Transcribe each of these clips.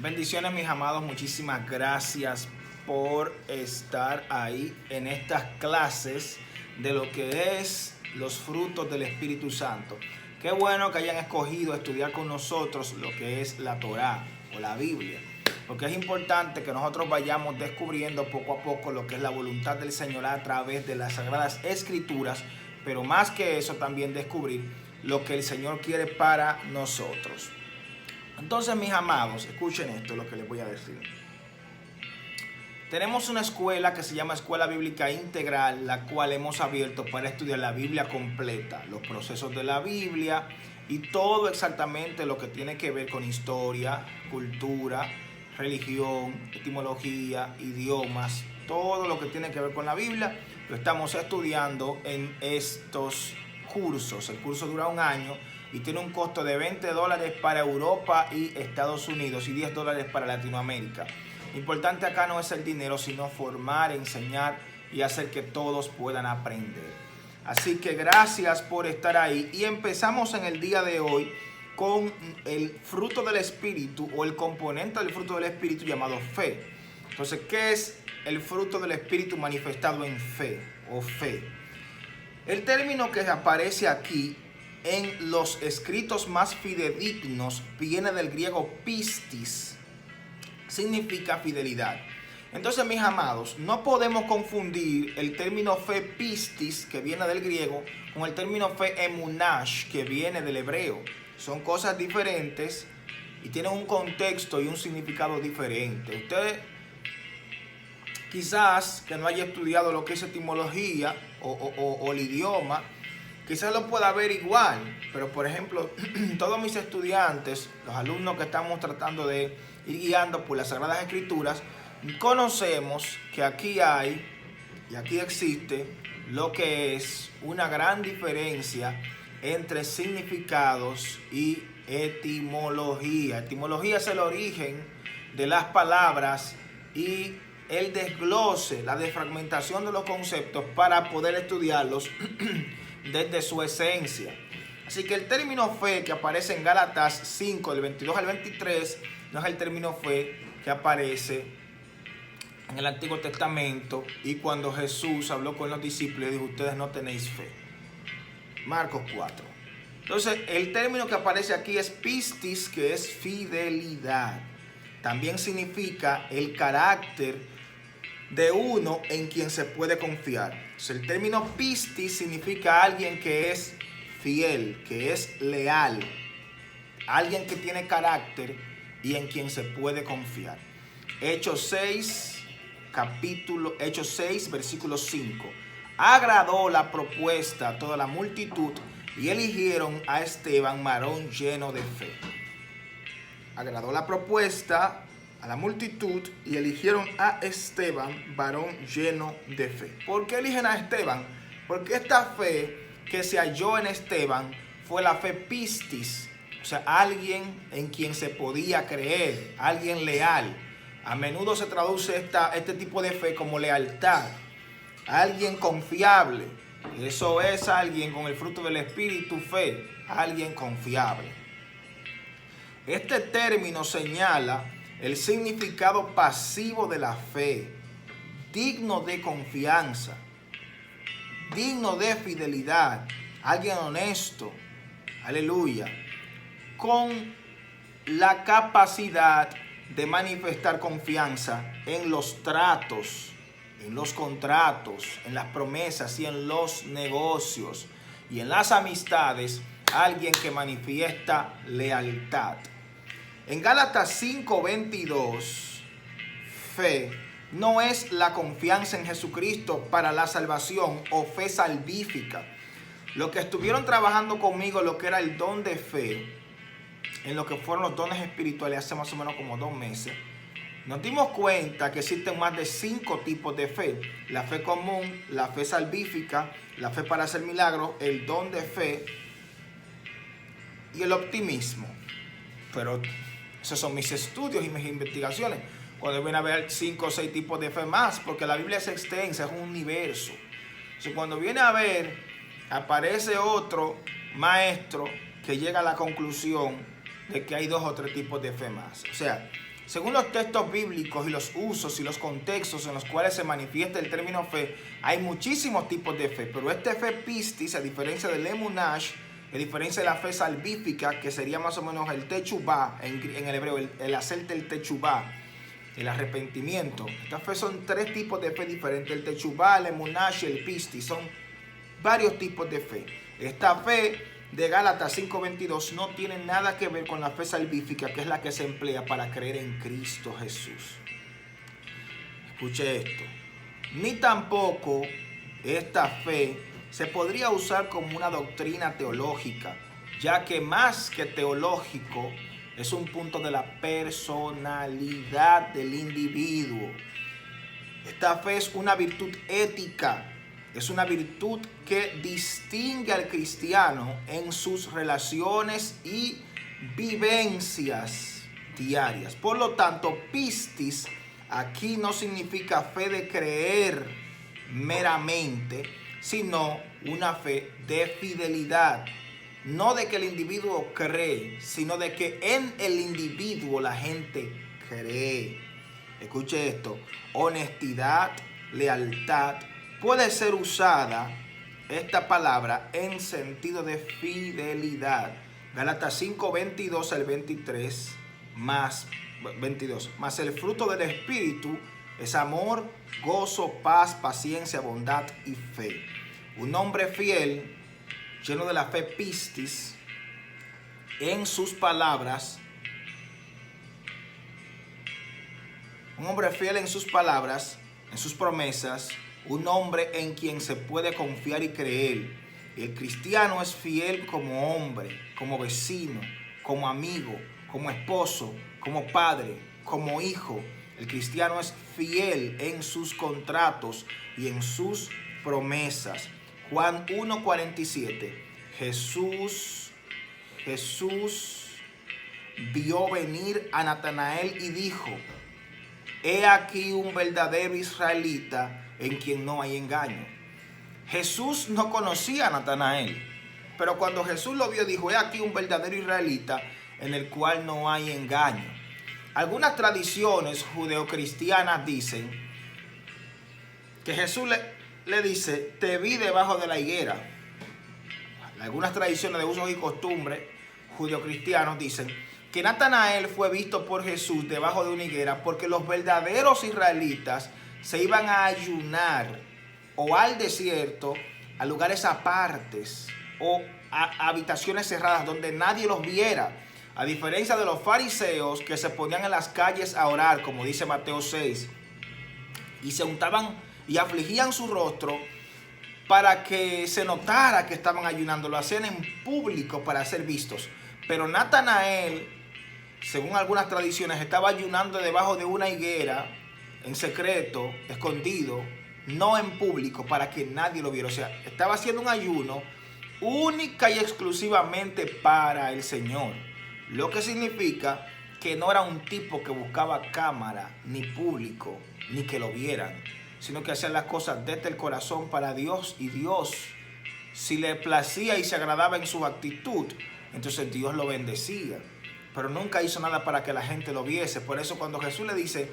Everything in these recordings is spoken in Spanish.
Bendiciones, mis amados, muchísimas gracias por estar ahí en estas clases de lo que es los frutos del Espíritu Santo. Qué bueno que hayan escogido estudiar con nosotros lo que es la Torá o la Biblia, porque es importante que nosotros vayamos descubriendo poco a poco lo que es la voluntad del Señor a través de las Sagradas Escrituras, pero más que eso también descubrir lo que el Señor quiere para nosotros. Entonces, mis amados, escuchen esto, lo que les voy a decir. Tenemos una escuela que se llama Escuela Bíblica Integral, la cual hemos abierto para estudiar la Biblia completa, los procesos de la Biblia y todo exactamente lo que tiene que ver con historia, cultura, religión, etimología, idiomas, todo lo que tiene que ver con la Biblia, lo estamos estudiando en estos cursos. El curso dura un año y tiene un costo de $20 para Europa y Estados Unidos y $10 para Latinoamérica. Lo importante acá no es el dinero, sino formar, enseñar y hacer que todos puedan aprender. Así que gracias por estar ahí y empezamos en el día de hoy con el fruto del Espíritu o el componente del fruto del Espíritu llamado fe. Entonces, ¿qué es el fruto del Espíritu manifestado en fe o fe? El término que aparece aquí en los escritos más fidedignos viene del griego pistis, significa fidelidad. Entonces, mis amados, no podemos confundir el término fe pistis, que viene del griego, con el término fe emunash, que viene del hebreo. Son cosas diferentes y tienen un contexto y un significado diferente. Ustedes quizás que no haya estudiado lo que es etimología o el idioma, quizás lo pueda ver igual, pero por ejemplo, todos mis estudiantes, los alumnos que estamos tratando de ir guiando por las Sagradas Escrituras, conocemos que aquí hay y aquí existe lo que es una gran diferencia entre significados y etimología. Etimología es el origen de las palabras y el desglose, la desfragmentación de los conceptos para poder estudiarlos desde su esencia. Así que el término fe que aparece en Gálatas 5, del 22 al 23, no es el término fe que aparece en el Antiguo Testamento y cuando Jesús habló con los discípulos y dijo: ustedes no tenéis fe. Marcos 4. Entonces, el término que aparece aquí es pistis, que es fidelidad. También significa el carácter de uno en quien se puede confiar. Entonces, el término pistis significa alguien que es fiel, que es leal, alguien que tiene carácter y en quien se puede confiar. Hechos 6, versículo 5. Agradó la propuesta a toda la multitud y eligieron a Esteban, varón lleno de fe. Agradó la propuesta a la multitud y eligieron a Esteban, varón lleno de fe. ¿Por qué eligen a Esteban? Porque esta fe que se halló en Esteban fue la fe pistis, o sea, alguien en quien se podía creer, alguien leal. A menudo se traduce este tipo de fe como lealtad, alguien confiable. Eso es alguien con el fruto del Espíritu, fe, alguien confiable. Este término señala el significado pasivo de la fe, digno de confianza, digno de fidelidad, alguien honesto, aleluya, con la capacidad de manifestar confianza en los tratos, en los contratos, en las promesas y en los negocios y en las amistades, alguien que manifiesta lealtad. En Gálatas 5:22, fe no es la confianza en Jesucristo para la salvación o fe salvífica. Los que estuvieron trabajando conmigo lo que era el don de fe, en lo que fueron los dones espirituales hace más o menos como 2 meses, nos dimos cuenta que existen más de 5 tipos de fe. La fe común, la fe salvífica, la fe para hacer milagros, el don de fe y el optimismo. Pero esos son mis estudios y mis investigaciones. Cuando viene a ver 5 o 6 tipos de fe más, porque la Biblia es extensa, es un universo. Entonces, cuando viene a ver, aparece otro maestro que llega a la conclusión de que hay 2 o 3 tipos de fe más. O sea, Según los textos bíblicos y los usos y los contextos en los cuales se manifiesta el término fe, hay muchísimos tipos de fe, pero este fe pistis, a diferencia del emunash, a diferencia de la fe salvífica, que sería más o menos el techubá, en el hebreo, el hacerte el techubá, el arrepentimiento. Esta fe son tres tipos de fe diferentes, el techubá, el emunash y el pistis, son varios tipos de fe. Esta fe de Gálatas 5:22 no tiene nada que ver con la fe salvífica, que es la que se emplea para creer en Cristo Jesús. Escuche esto. Ni tampoco esta fe se podría usar como una doctrina teológica, ya que más que teológico es un punto de la personalidad del individuo. Esta fe es una virtud ética. Es una virtud que distingue al cristiano en sus relaciones y vivencias diarias. Por lo tanto, pistis aquí no significa fe de creer meramente, sino una fe de fidelidad. No de que el individuo cree, sino de que en el individuo la gente cree. Escuche esto: honestidad, lealtad. Puede ser usada esta palabra en sentido de fidelidad. Gálatas 5, 22 al 23, más 22. Más el fruto del Espíritu es amor, gozo, paz, paciencia, bondad y fe. Un hombre fiel, lleno de la fe pistis, en sus palabras, un hombre fiel en sus palabras, en sus promesas, un hombre en quien se puede confiar y creer. El cristiano es fiel como hombre, como vecino, como amigo, como esposo, como padre, como hijo. El cristiano es fiel en sus contratos y en sus promesas. Juan 1:47. Jesús vio venir a Natanael y dijo: he aquí un verdadero israelita en quien no hay engaño. Jesús no conocía a Natanael, pero cuando Jesús lo vio dijo: he aquí un verdadero israelita en el cual no hay engaño. Algunas tradiciones judeocristianas dicen que Jesús le dice: te vi debajo de la higuera. Algunas tradiciones de usos y costumbres judeocristianos dicen que Natanael fue visto por Jesús debajo de una higuera porque los verdaderos israelitas se iban a ayunar o al desierto, a lugares apartes o a habitaciones cerradas donde nadie los viera. A diferencia de los fariseos que se ponían en las calles a orar, como dice Mateo 6, y se untaban y afligían su rostro para que se notara que estaban ayunando. Lo hacían en público para ser vistos. Pero Natanael, según algunas tradiciones, estaba ayunando debajo de una higuera, en secreto, escondido, no en público, para que nadie lo viera. O sea, estaba haciendo un ayuno única y exclusivamente para el Señor. Lo que significa que no era un tipo que buscaba cámara, ni público, ni que lo vieran, sino que hacía las cosas desde el corazón para Dios, y Dios, si le placía y se agradaba en su actitud, entonces Dios lo bendecía. Pero nunca hizo nada para que la gente lo viese. Por eso cuando Jesús le dice: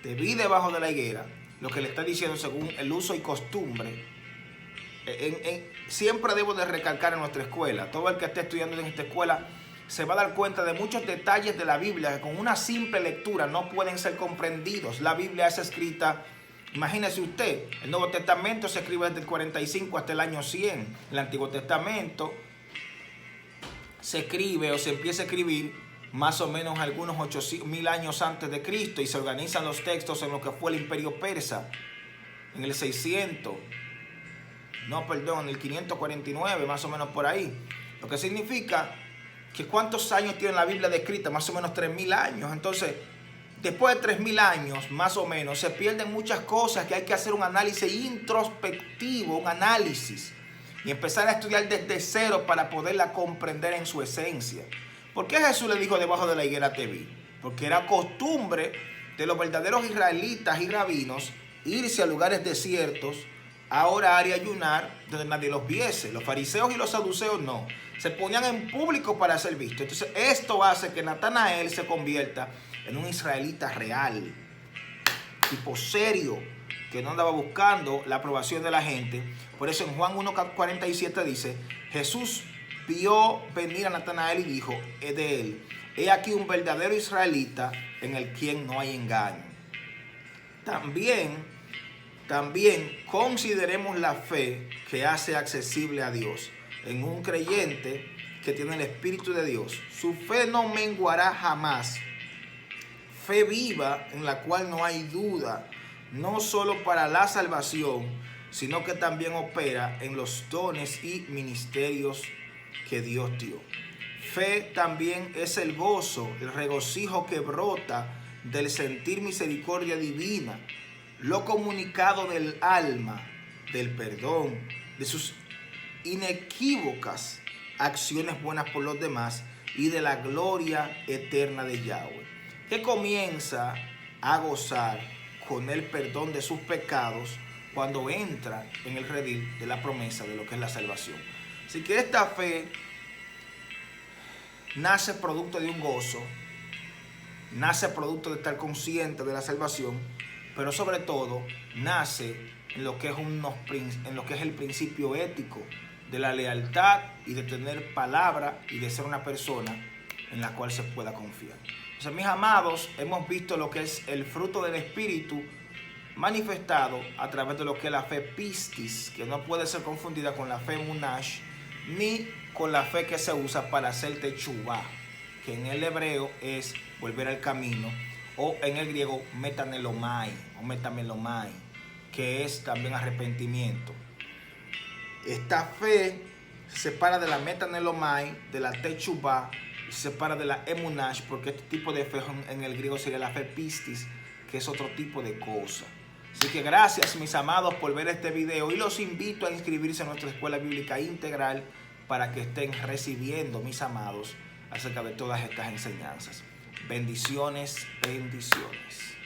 te vi debajo de la higuera, lo que le está diciendo según el uso y costumbre. Siempre debo de recalcar en nuestra escuela, todo el que esté estudiando en esta escuela se va a dar cuenta de muchos detalles de la Biblia que con una simple lectura no pueden ser comprendidos. La Biblia es escrita, imagínese usted, el Nuevo Testamento se escribe desde el 45 hasta el año 100. El Antiguo Testamento se escribe o se empieza a escribir más o menos algunos 8.000 años antes de Cristo, y se organizan los textos en lo que fue el Imperio Persa en el 600, en el 549, más o menos por ahí. Lo que significa que ¿cuántos años tiene la Biblia descrita? Más o menos 3.000 años. Entonces, después de 3.000 años, más o menos, se pierden muchas cosas que hay que hacer un análisis introspectivo, un análisis, y empezar a estudiar desde cero para poderla comprender en su esencia. ¿Por qué Jesús le dijo debajo de la higuera te vi? Porque era costumbre de los verdaderos israelitas y rabinos irse a lugares desiertos a orar y ayunar donde nadie los viese. Los fariseos y los saduceos no. Se ponían en público para ser vistos. Entonces esto hace que Natanael se convierta en un israelita real, tipo serio, que no andaba buscando la aprobación de la gente. Por eso en Juan 1:47 dice, Jesús vio venir a Natanael y dijo de él, he aquí un verdadero israelita en el quien no hay engaño. También consideremos la fe que hace accesible a Dios en un creyente que tiene el Espíritu de Dios. Su fe no menguará jamás. Fe viva en la cual no hay duda, no solo para la salvación, sino que también opera en los dones y ministerios que Dios dio. Fe también es el gozo, el regocijo que brota del sentir misericordia divina, lo comunicado del alma, del perdón, de sus inequívocas acciones buenas por los demás y de la gloria eterna de Yahweh, que comienza a gozar con el perdón de sus pecados cuando entra en el redil de la promesa de lo que es la salvación. Así que esta fe nace producto de un gozo, nace producto de estar consciente de la salvación, pero sobre todo nace en lo que es el principio ético de la lealtad y de tener palabra y de ser una persona en la cual se pueda confiar. Entonces, mis amados, hemos visto lo que es el fruto del Espíritu manifestado a través de lo que es la fe pistis, que no puede ser confundida con la fe munash, ni con la fe que se usa para hacer techubá, que en el hebreo es volver al camino, o en el griego metanelomai o metamelomai, que es también arrepentimiento. Esta fe se separa de la metanelomai, de la techubá, se separa de la emunash, porque este tipo de fe en el griego sería la fe pistis, que es otro tipo de cosa. Así que gracias, mis amados, por ver este video y los invito a inscribirse en nuestra escuela bíblica integral para que estén recibiendo, mis amados, acerca de todas estas enseñanzas. Bendiciones, bendiciones.